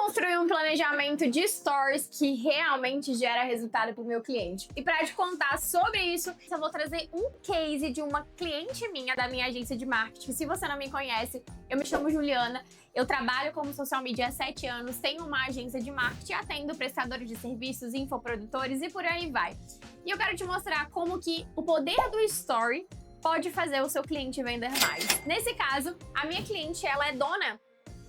construir um planejamento de stories que realmente gera resultado para o meu cliente. E para te contar sobre isso, eu vou trazer um case de uma cliente minha da minha agência de marketing. Se você não me conhece, eu me chamo Juliana, eu trabalho como social media há 7 anos, tenho uma agência de marketing, atendo prestadores de serviços, infoprodutores e por aí vai. E eu quero te mostrar como que o poder do story pode fazer o seu cliente vender mais. Nesse caso, a minha cliente, ela é dona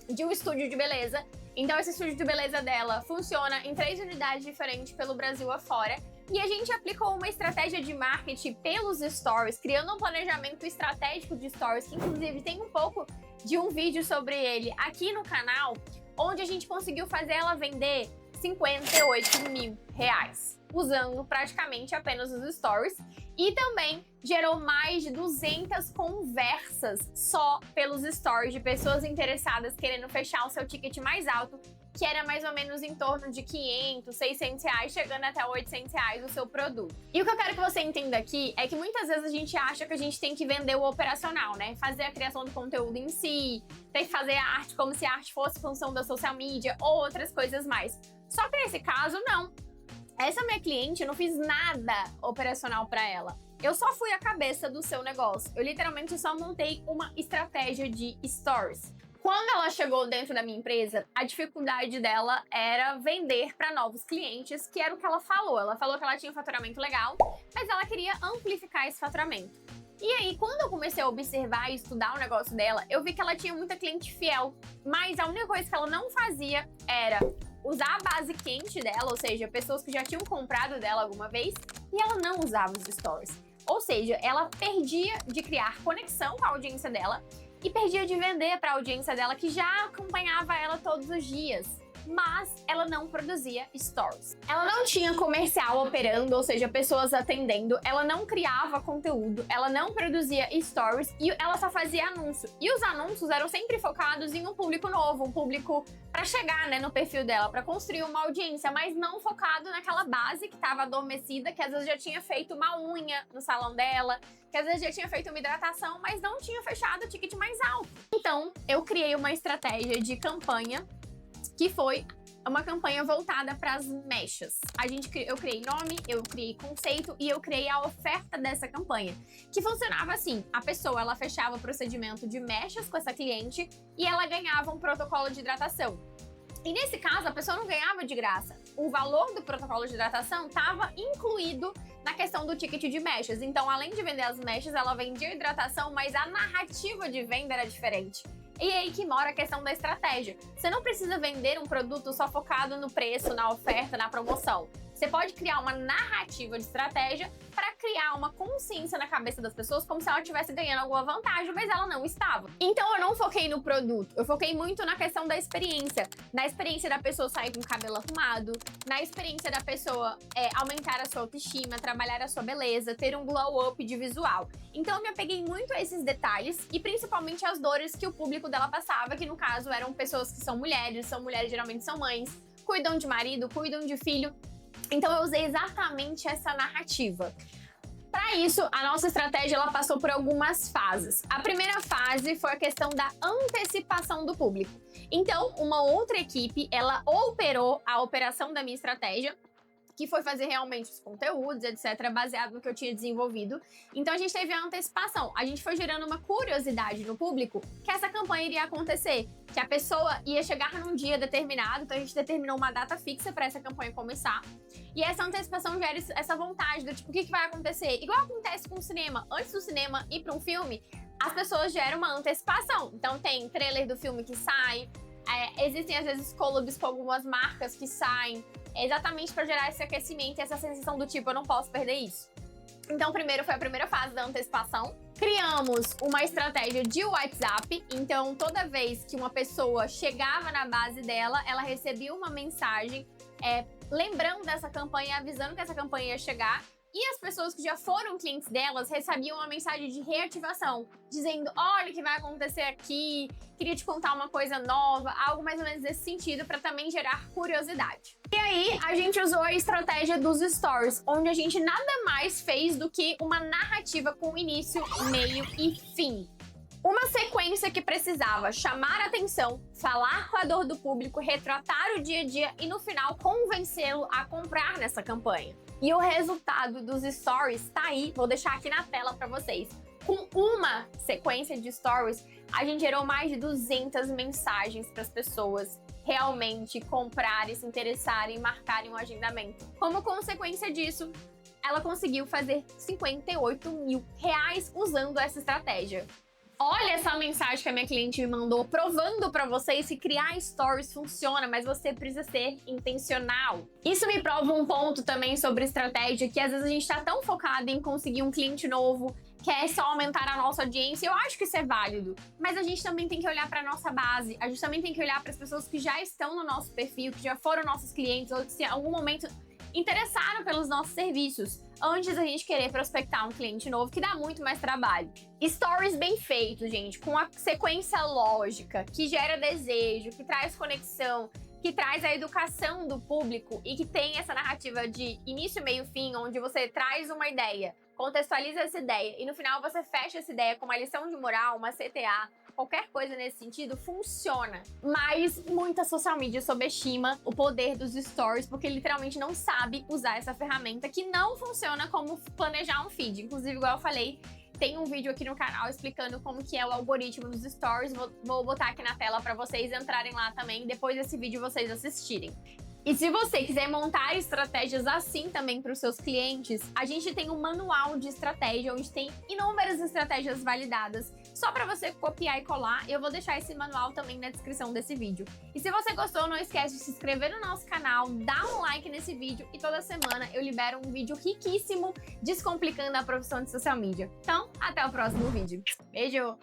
de um estúdio de beleza. Então esse estúdio de beleza dela funciona em 3 unidades diferentes pelo Brasil afora. E a gente aplicou uma estratégia de marketing pelos stories, criando um planejamento estratégico de stories, que inclusive tem um pouco de um vídeo sobre ele aqui no canal, onde a gente conseguiu fazer ela vender R$58 mil, usando praticamente apenas os stories, e também gerou mais de 200 conversas só pelos stories de pessoas interessadas querendo fechar o seu ticket mais alto, que era mais ou menos em torno de 500, 600 reais, chegando até 800 reais o seu produto. E o que eu quero que você entenda aqui é que muitas vezes a gente acha que a gente tem que vender o operacional, né? Fazer a criação do conteúdo em si, tem que fazer a arte como se a arte fosse função da social media ou outras coisas mais. Só que nesse caso, não. Essa minha cliente, eu não fiz nada operacional para ela. Eu só fui a cabeça do seu negócio. Eu literalmente só montei uma estratégia de stories. Quando ela chegou dentro da minha empresa, a dificuldade dela era vender para novos clientes, que era o que ela falou. Ela falou que ela tinha um faturamento legal, mas ela queria amplificar esse faturamento. E aí, quando eu comecei a observar e estudar o negócio dela, eu vi que ela tinha muita cliente fiel, mas a única coisa que ela não fazia era usar a base quente dela, ou seja, pessoas que já tinham comprado dela alguma vez, e ela não usava os stories. Ou seja, ela perdia de criar conexão com a audiência dela e perdia de vender para a audiência dela que já acompanhava ela todos os dias. Mas ela não produzia stories. Ela não tinha comercial operando, ou seja, pessoas atendendo, ela não criava conteúdo, ela não produzia stories e ela só fazia anúncio. E os anúncios eram sempre focados em um público novo, um público para chegar, né, no perfil dela, para construir uma audiência, mas não focado naquela base que estava adormecida, que às vezes já tinha feito uma unha no salão dela, que às vezes já tinha feito uma hidratação, mas não tinha fechado o ticket mais alto. Então, eu criei uma estratégia de campanha que foi uma campanha voltada para as mechas. Eu criei nome, eu criei conceito e eu criei a oferta dessa campanha, que funcionava assim: a pessoa, ela fechava o procedimento de mechas com essa cliente e ela ganhava um protocolo de hidratação. E nesse caso, a pessoa não ganhava de graça. O valor do protocolo de hidratação estava incluído na questão do ticket de mechas. Então, além de vender as mechas, ela vendia hidratação, mas a narrativa de venda era diferente. E é aí que mora a questão da estratégia. Você não precisa vender um produto só focado no preço, na oferta, na promoção. Você pode criar uma narrativa de estratégia para criar uma consciência na cabeça das pessoas como se ela estivesse ganhando alguma vantagem, mas ela não estava. Então eu não foquei no produto, eu foquei muito na questão da experiência. Na experiência da pessoa sair com o cabelo arrumado, na experiência da pessoa aumentar a sua autoestima, trabalhar a sua beleza, ter um glow up de visual. Então eu me apeguei muito a esses detalhes e principalmente as dores que o público dela passava, que no caso eram pessoas que são mulheres geralmente são mães, cuidam de marido, cuidam de filho. Então eu usei exatamente essa narrativa. Para isso, a nossa estratégia ela passou por algumas fases. A primeira fase foi a questão da antecipação do público. Então, uma outra equipe, ela operou a operação da minha estratégia, que foi fazer realmente os conteúdos, etc., baseado no que eu tinha desenvolvido. Então a gente teve a antecipação, a gente foi gerando uma curiosidade no público que essa campanha iria acontecer, que a pessoa ia chegar num dia determinado, então a gente determinou uma data fixa para essa campanha começar. E essa antecipação gera essa vontade do tipo, o que vai acontecer? Igual acontece com o cinema, antes do cinema ir para um filme, as pessoas geram uma antecipação. Então tem trailer do filme que sai, existem às vezes collabs com algumas marcas que saem, exatamente para gerar esse aquecimento e essa sensação do tipo, eu não posso perder isso. Então, primeiro foi a primeira fase da antecipação. Criamos uma estratégia de WhatsApp, então toda vez que uma pessoa chegava na base dela, ela recebia uma mensagem lembrando dessa campanha, avisando que essa campanha ia chegar. E as pessoas que já foram clientes delas recebiam uma mensagem de reativação, dizendo, olha o que vai acontecer aqui, queria te contar uma coisa nova, algo mais ou menos nesse sentido, para também gerar curiosidade. E aí, a gente usou a estratégia dos stories, onde a gente nada mais fez do que uma narrativa com início, meio e fim. Uma sequência que precisava chamar a atenção, falar com a dor do público, retratar o dia a dia e no final convencê-lo a comprar nessa campanha. E o resultado dos stories tá aí, vou deixar aqui na tela para vocês. Com uma sequência de stories, a gente gerou mais de 200 mensagens para as pessoas realmente comprarem, se interessarem e marcarem um agendamento. Como consequência disso, ela conseguiu fazer R$58 mil usando essa estratégia. Olha essa mensagem que a minha cliente me mandou, provando pra vocês que criar stories funciona, mas você precisa ser intencional. Isso me prova um ponto também sobre estratégia, que às vezes a gente tá tão focado em conseguir um cliente novo, quer só aumentar a nossa audiência. Eu acho que isso é válido, mas a gente também tem que olhar pra nossa base, a gente também tem que olhar para as pessoas que já estão no nosso perfil, que já foram nossos clientes, ou que se em algum momento interessaram pelos nossos serviços, antes da gente querer prospectar um cliente novo, que dá muito mais trabalho. Stories bem feitos, gente, com a sequência lógica, que gera desejo, que traz conexão, que traz a educação do público e que tem essa narrativa de início, meio, fim, onde você traz uma ideia, contextualiza essa ideia e no final você fecha essa ideia com uma lição de moral, uma CTA, qualquer coisa nesse sentido, funciona. Mas muita social media subestima o poder dos stories, porque literalmente não sabe usar essa ferramenta que não funciona como planejar um feed. Inclusive, igual eu falei, tem um vídeo aqui no canal explicando como que é o algoritmo dos stories. Vou botar aqui na tela para vocês entrarem lá também, depois desse vídeo vocês assistirem. E se você quiser montar estratégias assim também para os seus clientes, a gente tem um manual de estratégia, onde tem inúmeras estratégias validadas, só para você copiar e colar. Eu vou deixar esse manual também na descrição desse vídeo. E se você gostou, não esquece de se inscrever no nosso canal, dar um like nesse vídeo e toda semana eu libero um vídeo riquíssimo descomplicando a profissão de social media. Então, até o próximo vídeo. Beijo!